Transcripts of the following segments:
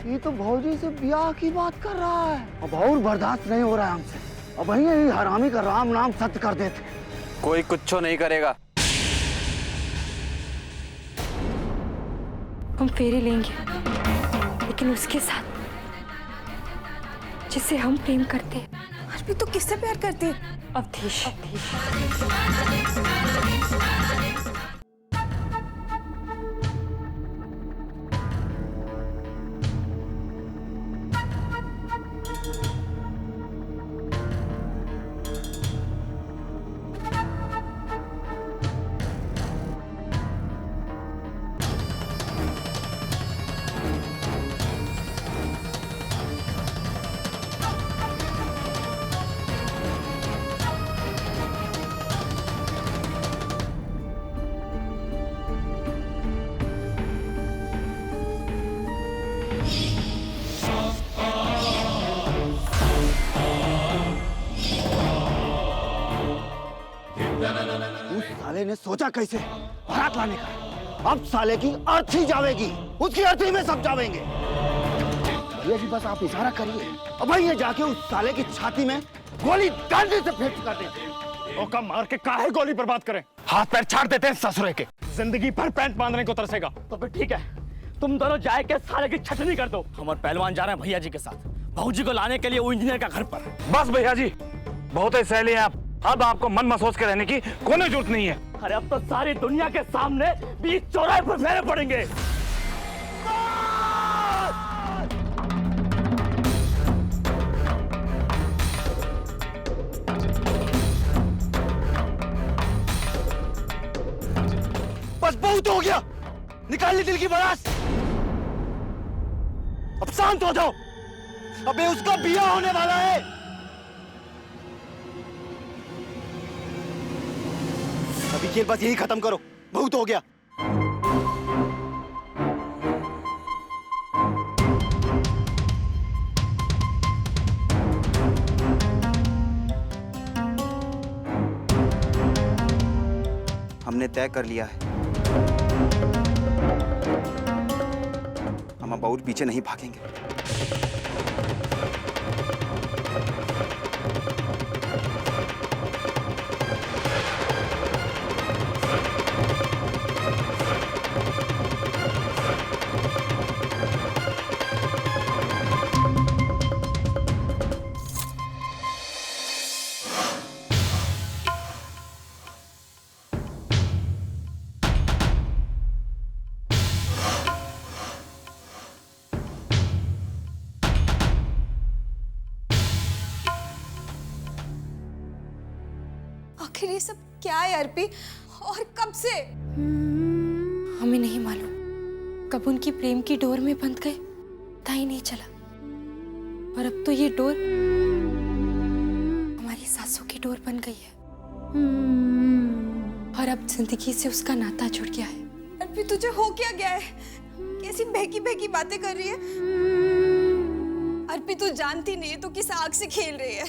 ये तो भौजी से ब्याह की बात कर रहा है। अब और बर्दाश्त नहीं हो रहा है हमसे। अब वही यही हरामी का राम नाम सत्य कर देते। कोई कुछ नहीं करेगा। हम फेरे लेंगे, लेकिन उसके साथ जिसे हम प्रेम करते हैं। अर्पी तो किससे प्यार करती है? अवधेश। उस साले ने सोचा कैसे बारात लाने का। अब साले की अर्थी जावेगी, उसकी अर्थी में सब जावेंगे। ये भी बस आप इशारा करिए, अब भाई ये जाके उस साले की छाती में गोली डंडे से फेंक कर देते हैं। मौका मार के काहे गोली बर्बाद करें? हाथ पैर छाड़ देते हैं ससुरे के। जिंदगी भर पैंट बांधने को तरसेगा। तो फिर ठीक है, तुम दोनों जाए के साले की छटनी कर दो। हमारे पहलवान जा रहे हैं भैया जी के साथ, भाऊजी को लाने के लिए वो इंजीनियर का घर पर। बस भैया जी, बहुत ही सहेली हैं आप। अब आपको मन महसूस के रहने की कोई जरूरत नहीं है। अरे अब तो सारी दुनिया के सामने बीच चौराहे पर फेरे पड़ेंगे। बस बहुत हो गया, निकाल ली दिल की भड़ास। अब शांत हो जाओ, अबे उसका बिया होने वाला है। अभी खेल बस यही खत्म करो, बहुत हो गया। हमने तय कर लिया है, हम अब और पीछे नहीं भागेंगे। आखिर ये सब क्या है अर्पी, और कब से? हमें नहीं मालूम, कब उनकी प्रेम की डोर में बंध गए, पता ही नहीं चला। और अब तो ये डोर हमारी सासों की डोर बन गई है, और अब जिंदगी से उसका नाता जुड़ गया है। अर्पी तुझे हो क्या गया है? कैसी बहकी बहकी बातें कर रही है? अर्पी तू जानती नहीं है तो किस आग से खेल रही है।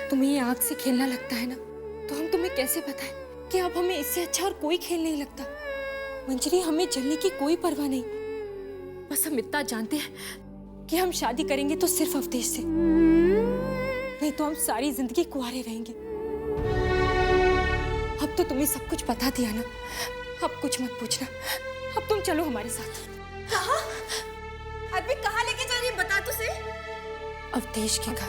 तुम्हें ये आग से खेलना लगता है ना, तो हम तुम्हें कैसे बताएं कि अब हमें इससे अच्छा और कोई खेल नहीं लगता। मंजरी, हमें जलने की कोई परवाह नहीं, बस हम इतना जानते हैं कि हम शादी करेंगे तो सिर्फ अवधेश से, नहीं तो हम सारी जिंदगी कुंवारे रहेंगे। अब तो तुम्हें सब कुछ बता दिया ना, अब कुछ मत पूछना। अब तुम चलो हमारे साथ। कहाँ? अर्पी कहाँ लेके जा रही है, बता तो सही। अवधेश के घर।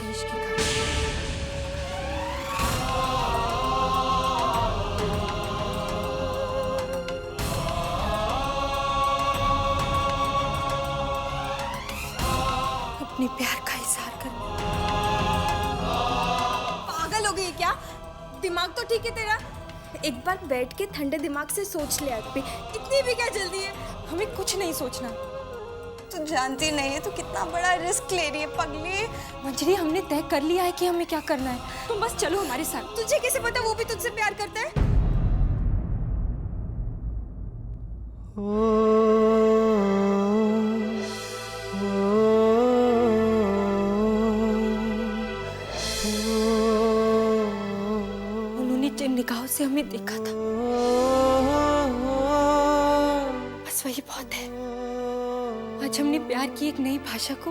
अपने प्यार का इजहार करने। पागल हो गई क्या? दिमाग तो ठीक है तेरा? एक बार बैठ के ठंडे दिमाग से सोच ले अर्पी, इतनी भी क्या जल्दी है? हमें कुछ नहीं सोचना। तू जानती नहीं है तू कितना बड़ा रिस्क ले रही है पगली। मंजरी, हमने तय कर लिया है कि हमें क्या करना है, तुम बस चलो हमारे साथ। तुझे कैसे पता वो भी तुझसे प्यार करता है? भाव से हमें देखा था, बस वही बहुत है। आज हमने प्यार की एक नई भाषा को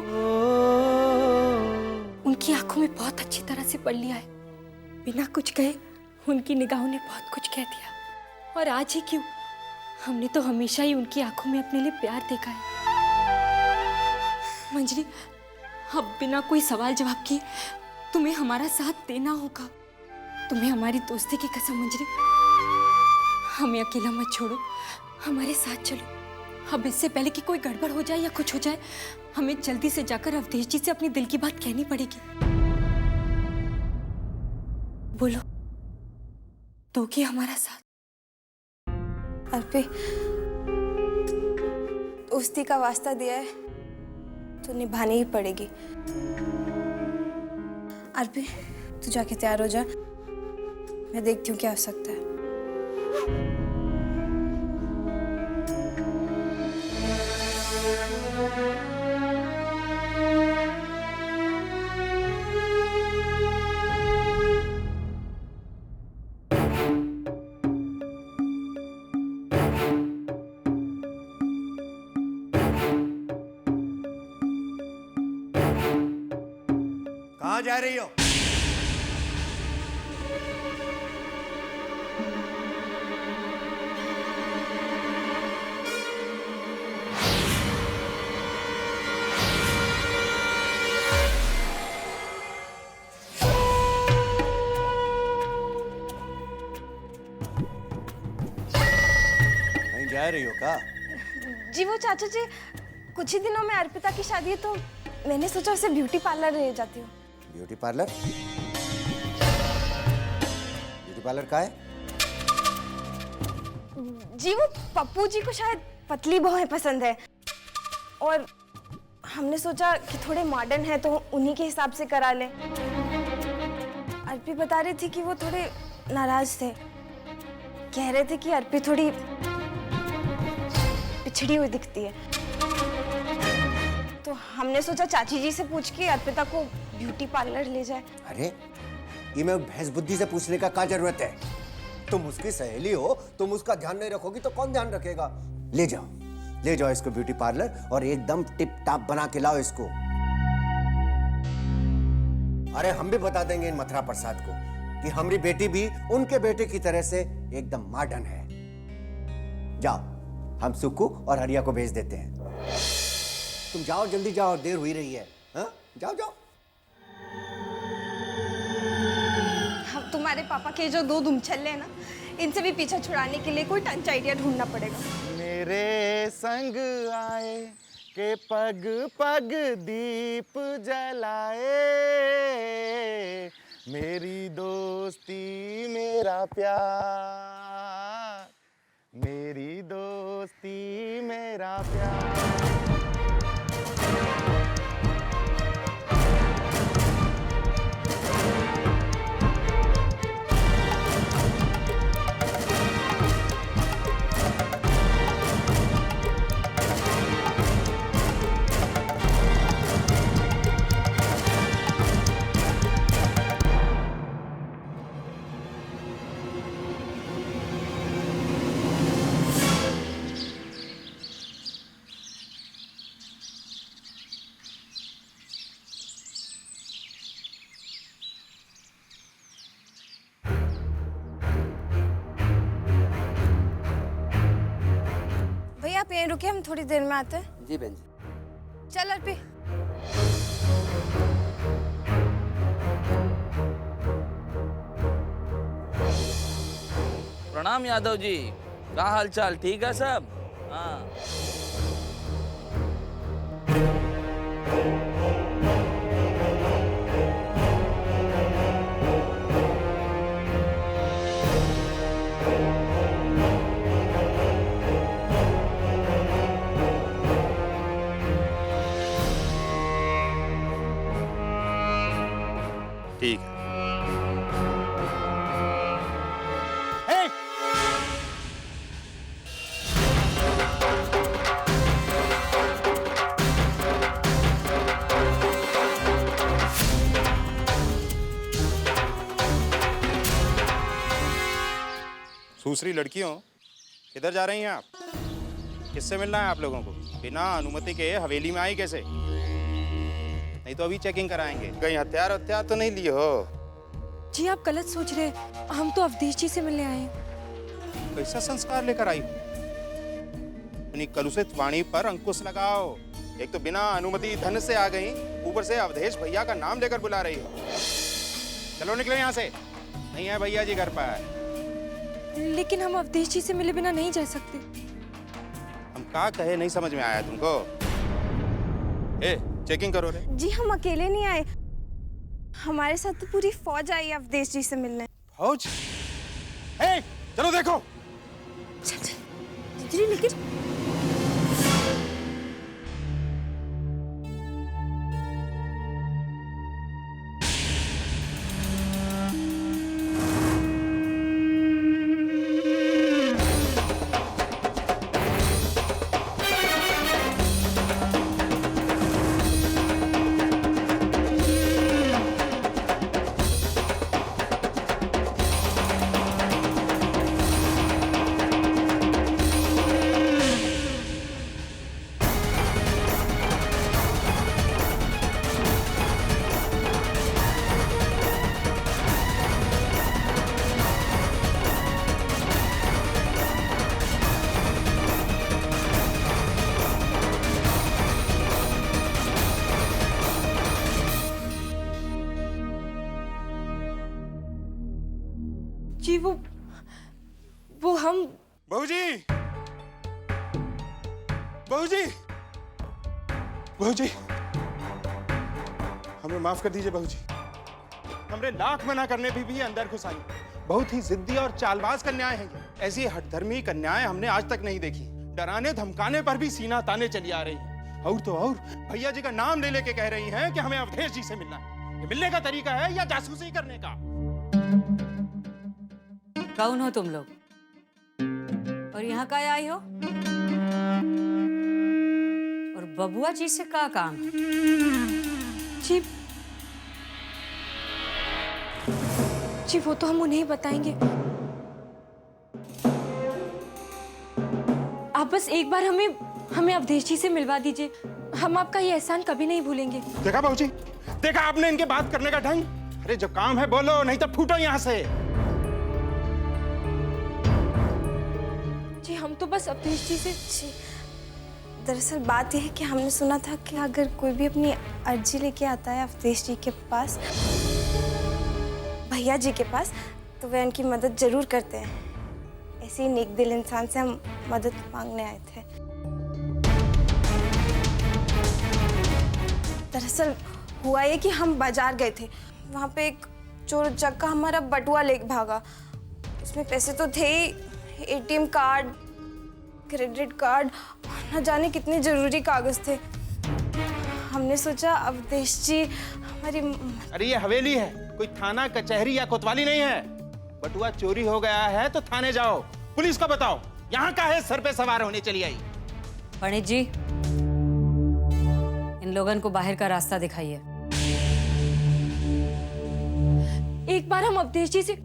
उनकी आंखों में बहुत अच्छी तरह से पढ़ लिया है। बिना कुछ कहे उनकी निगाहों ने बहुत कुछ कह दिया। और आज ही क्यों, हमने तो हमेशा ही उनकी आंखों में अपने लिए प्यार देखा है। मंजरी, अब बिना कोई सवाल जवाब किए तुम्हें हमारा साथ देना होगा। तुम्हें हमारी दोस्ती की कसम मंजरी, हमें अकेला मत छोड़ो, हमारे साथ चलो। अब इससे पहले कि कोई गड़बड़ हो जाए या कुछ हो जाए, हमें जल्दी से जाकर अवधेश जी से अपनी दिल की बात कहनी पड़ेगी। बोलो, दोगी हमारा साथ? अर्पी, दोस्ती का वास्ता दिया है तो निभानी ही पड़ेगी। अर्पी, तू जाके तैयार हो जा, मैं देखती हूँ क्या हो सकता है। कहाँ जा रही हो? कहीं जा रही हो का? जी वो चाचा जी, कुछ ही दिनों में अर्पिता की शादी है तो मैंने सोचा उसे ब्यूटी पार्लर ले जाती हूँ। Beauty parlour? ब्यूटी पार्लर का है? जी वो पप्पू जी को शायद पतली बहुएं पसंद है और हमने सोचा कि थोड़े मॉडर्न है तो उन्हीं के हिसाब से करा लें। अर्पी बता रही थी कि वो थोड़े नाराज थे, कह रहे थे कि अर्पी थोड़ी पिछड़ी हुई दिखती है। तो हमने सोचा चाची जी से पूछ के अर्पिता को ब्यूटी पार्लर ले जाए। अरे ये मैं भैंस बुद्धि से पूछने का क्या जरूरत है? तुम उसकी सहेली हो, तुम उसका ध्यान नहीं रखोगी तो कौन ध्यान रखेगा? ले जाओ इसको ब्यूटी पार्लर और एकदम टिप टाप बना के लाओ इसको। अरे हम भी बता देंगे इन मथुरा प्रसाद को कि हमारी बेटी भी उनके बेटे की तरह से एकदम मॉडर्न है। जाओ, हम सुक्कू और हरिया को भेज देते हैं। तुम जाओ, जल्दी जाओ, देर हुई रही है। हाँ, जाओ। हम तुम्हारे पापा के जो दो दुमछल्ले हैं ना, इनसे भी पीछा छुड़ाने के लिए कोई टंच आइडिया ढूंढना पड़ेगा। मेरे संग आए के पग पग दीप जलाए, मेरी दोस्ती मेरा प्यार, मेरी दोस्ती मेरा प्यार। आप यहीं रुके, हम थोड़ी देर में आते हैं। जी बहन जी। चल अर्पी। प्रणाम यादव जी, क्या हाल चाल? ठीक है सब? हाँ। ठीक। दूसरी लड़कियों, किधर जा रही हैं आप? किससे मिलना है आप लोगों को? बिना अनुमति के हवेली में आई कैसे? नहीं तो अभी चेकिंग कराएंगे। कहीं हथियार हथियार तो नहीं लिए हो? जी आप गलत सोच रहे हैं, हम तो अवधेश जी से मिलने आए हैं। कैसा संस्कार लेकर आई? अपनी कलुषित वाणी पर अंकुश लगाओ। एक तो बिना अनुमति धन से आ गई, ऊपर से अवधेश भैया का नाम लेकर बुला रही हो। चलो निकलो यहाँ से, नहीं है भैया जी घर पर। लेकिन हम अवधेश जी से मिले बिना नहीं जा सकते। हम क्या कहे नहीं समझ में आया तुमको? ए, चेकिंग करो रे। जी हम अकेले नहीं आए, हमारे साथ तो पूरी फौज आई है अवधेश जी से मिलने। फौज? ए, चलो देखो। चल चल जी, लेकिन जी वो हम बहू जी, बहू जी, बहू जी, हमें माफ कर दीजिए बहू जी। हमने लाख मना करने भी अंदर घुस आई। बहुत ही जिद्दी और चालबाज कन्याएं हैं ये। ऐसी हठधर्मी कन्याएं हमने आज तक नहीं देखी। डराने धमकाने पर भी सीना ताने चली आ रही हैं। और तो और भैया जी का नाम ले लेके कह रही हैं कि हमें अवधेश जी से मिलना है। ये मिलने का तरीका है या जासूसी करने का? कौन हो तुम लोग और यहाँ का आई हो? और बबुआ जी से क्या काम? जी वो तो हम उन्हें बताएंगे। आप बस एक बार हमें अवधेश जी से मिलवा दीजिए। हम आपका ये एहसान कभी नहीं भूलेंगे। देखा बहू जी, देखा आपने इनके बात करने का ढंग? अरे जो काम है बोलो, नहीं तो फूटो यहाँ से। जी हम तो बस अवधेश जी से। जी दरअसल बात यह है कि हमने सुना था कि अगर कोई भी अपनी अर्जी लेके आता है अवधेश जी के पास, भैया जी के पास, तो वे उनकी मदद जरूर करते हैं। ऐसे ही नेक दिल इंसान से हम मदद मांगने आए थे। दरअसल हुआ ये कि हम बाजार गए थे, वहाँ पे एक चोर उचक्का हमारा बटुआ लेके भागा। उसमें पैसे तो थे ही, एटीएम कार्ड, क्रेडिट कार्ड, न जाने कितने जरूरी कागज थे। हमने सोचा अवधेश जी हमारी। अरे ये हवेली है, कोई थाना कचहरी या कोतवाली नहीं है। बटुआ चोरी हो गया है तो थाने जाओ, पुलिस को बताओ। यहाँ का है सर पे सवार होने चली आई। पंडित जी, इन लोगों को बाहर का रास्ता दिखाइए। एक बार हम अवधेश जी से।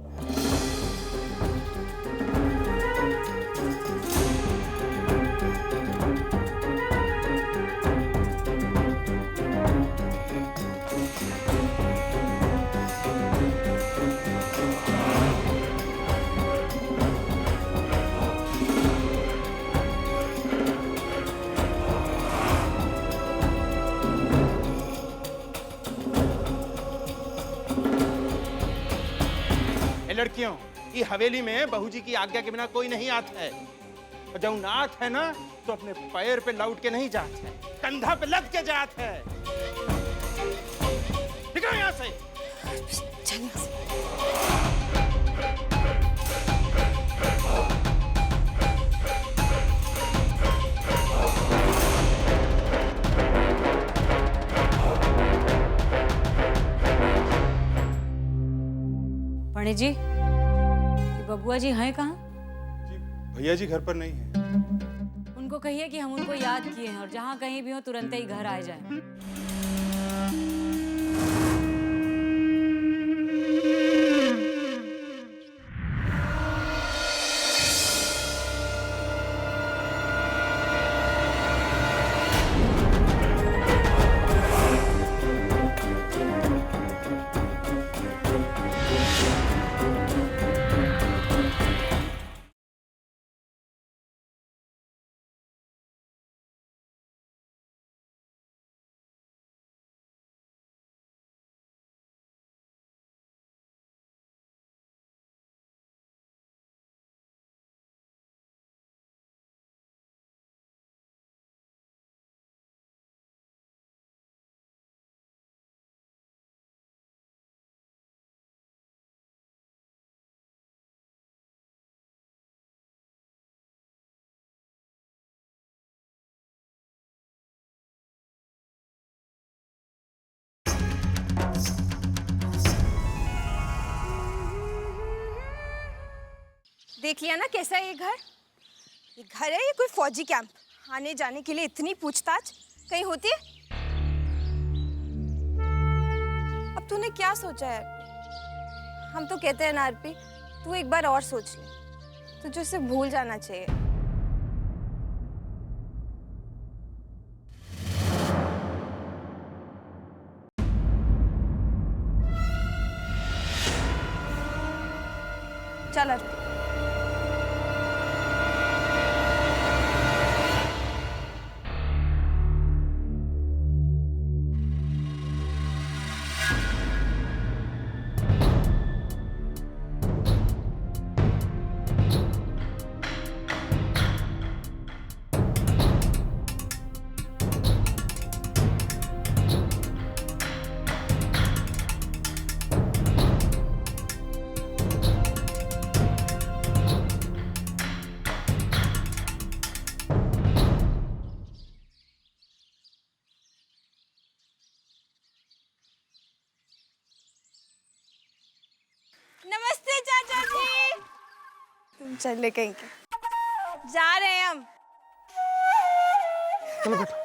लड़कियों, ये हवेली में बहू जी की आज्ञा के बिना कोई नहीं आता है। और जब नाथ है ना, तो अपने पैर पे लौट के नहीं जात है, कंधा पे लग के जात है। निकलो यहाँ से। पंडित जी, बबुआ जी हैं कहाँ? जी भैया जी घर पर नहीं है। उनको कहिए कि हम उनको याद किए हैं और जहाँ कहीं भी हो तुरंत ही घर आ जाएं। देख लिया ना कैसा है ये घर? ये घर है या कोई फौजी कैंप? आने जाने के लिए इतनी पूछताछ कहीं होती है? अब तूने क्या सोचा है? हम तो कहते हैं ना आरपी, तू एक बार और सोच ले, तुझे उसे भूल जाना चाहिए। चल आरपी। नमस्ते चाचा जी। तुम चले कहीं के? जा रहे हैं हम। चलो बैठो।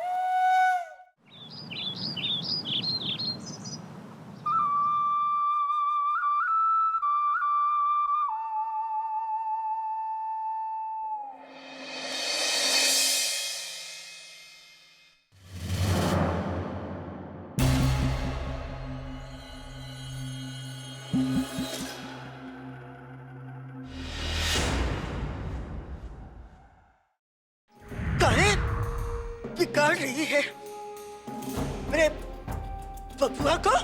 बिगाड़ रही है मेरे बबुआ को।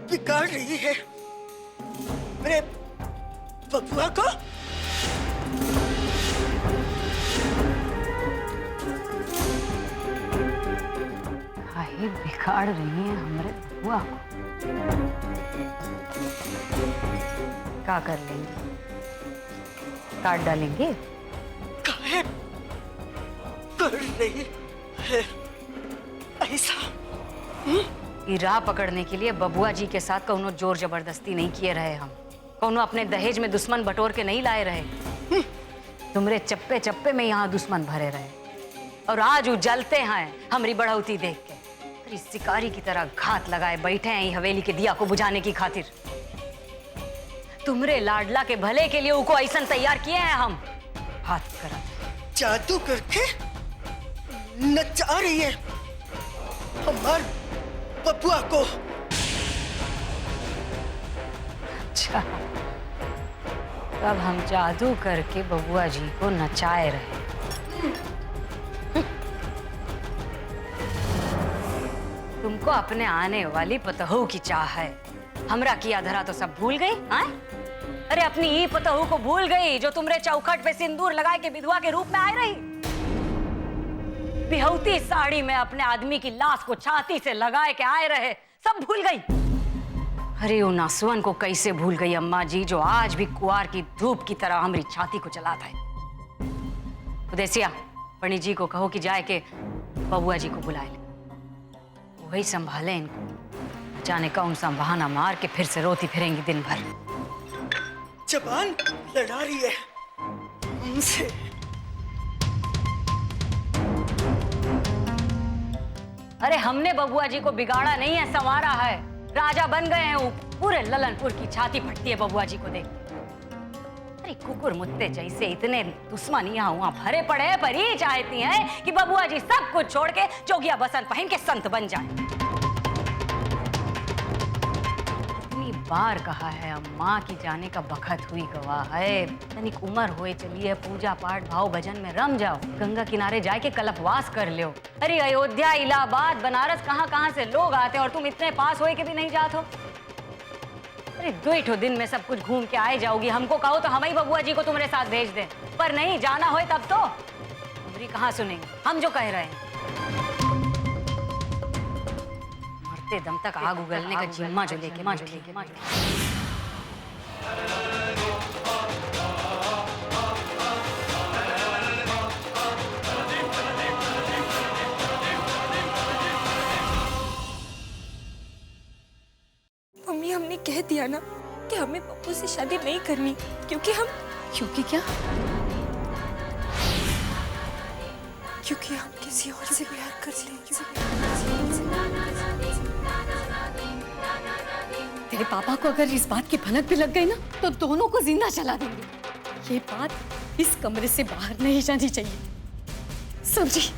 बिगाड़ रही है मेरे बबुआ को। काहे बिगाड़ रही है हमारे बबुआ को? क्या कर लेंगे? काट डालेंगे? काहे कर रही है ऐसा? ये राह पकड़ने के लिए बबुआ जी के साथ कौनो जोर जबरदस्ती नहीं किए रहे हम, कौनो अपने दहेज में दुश्मन बटोर के नहीं लाए रहे। तुमरे चप्पे चप्पे में यहाँ दुश्मन भरे रहे और आज उजलते हैं हमारी बढ़ौती देख के। इस शिकारी की तरह घात लगाए बैठे हैं हवेली के दिया को बुझाने की खातिर। तुमरे लाडला के भले के लिए उनको ऐसा तैयार किए हैं हम। हाथ करा जादू करके नचा रही है हमार बबुआ को। अच्छा, तब हम जादू करके बबुआ जी को नचाए रहे। तुमको अपने आने वाली पतहू की चाह है, हमरा किया धरा तो सब भूल गई? हाँ? अरे अपनी ही पतहू को भूल गई जो तुमरे चौखट पे सिंदूर लगाए के विधवा के रूप में आए रही। बिहौती साड़ी में अपने आदमी की लाश को छाती से लगाए के आए रहे, सब भूल गई। अरे उन आंसुअन को कैसे भूल गई अम्मा जी जो आज भी कुआर की धूप की तरह हमारी छाती को जलाता है। उदेसिया, पंडित जी को कहो कि जाए के बबुआ जी को बुलाए ले, वही संभाले इनको। जाने कौन सा बहाना मार के फिर से रोती फिरेंगी दिन भर। जबान लड़ा रही है उनसे। अरे हमने बबुआ जी को बिगाड़ा नहीं है, संवारा है। राजा बन गए हैं, पूरे ललनपुर की छाती फटती है बबुआ जी को देख। अरे कुकुर मुत्ते जैसे इतने दुश्मन यहाँ वहाँ भरे पड़े हैं, पर ही चाहती हैं कि बबुआ जी सब कुछ छोड़ के जोगिया बसन पहन के संत बन जाए। इतनी बार कहा है अम्मा की जाने का बखत हुई गवाह है। तनिक उम्र होए चली है, पूजा पाठ भाव भजन में रम जाओ, गंगा किनारे जाके कल्पवास कर लो। अरे अयोध्या, इलाहाबाद, बनारस, कहाँ कहाँ से लोग आते और तुम इतने पास होए के भी नहीं जाते हो। अरे 2 दिन में सब कुछ घूम के आए जाओगी। हमको कहो तो हम ही बबुआ जी को तुम्हारे साथ भेज दें, पर नहीं, जाना होए तब तो हमारी कहाँ सुनेंगे हम जो कह रहे हैं। मरते दम तक आग उगलने का जिम्मा जो लेके मम्मी, हमने कह दिया ना कि हमें पप्पू से शादी नहीं करनी, क्योंकि क्या? क्योंकि हम किसी और से प्यार करते हैं। तेरे पापा को अगर इस बात की भनक भी लग गई ना तो दोनों को जिंदा जला देंगे। ये बात इस कमरे से बाहर नहीं जानी चाहिए, समझी?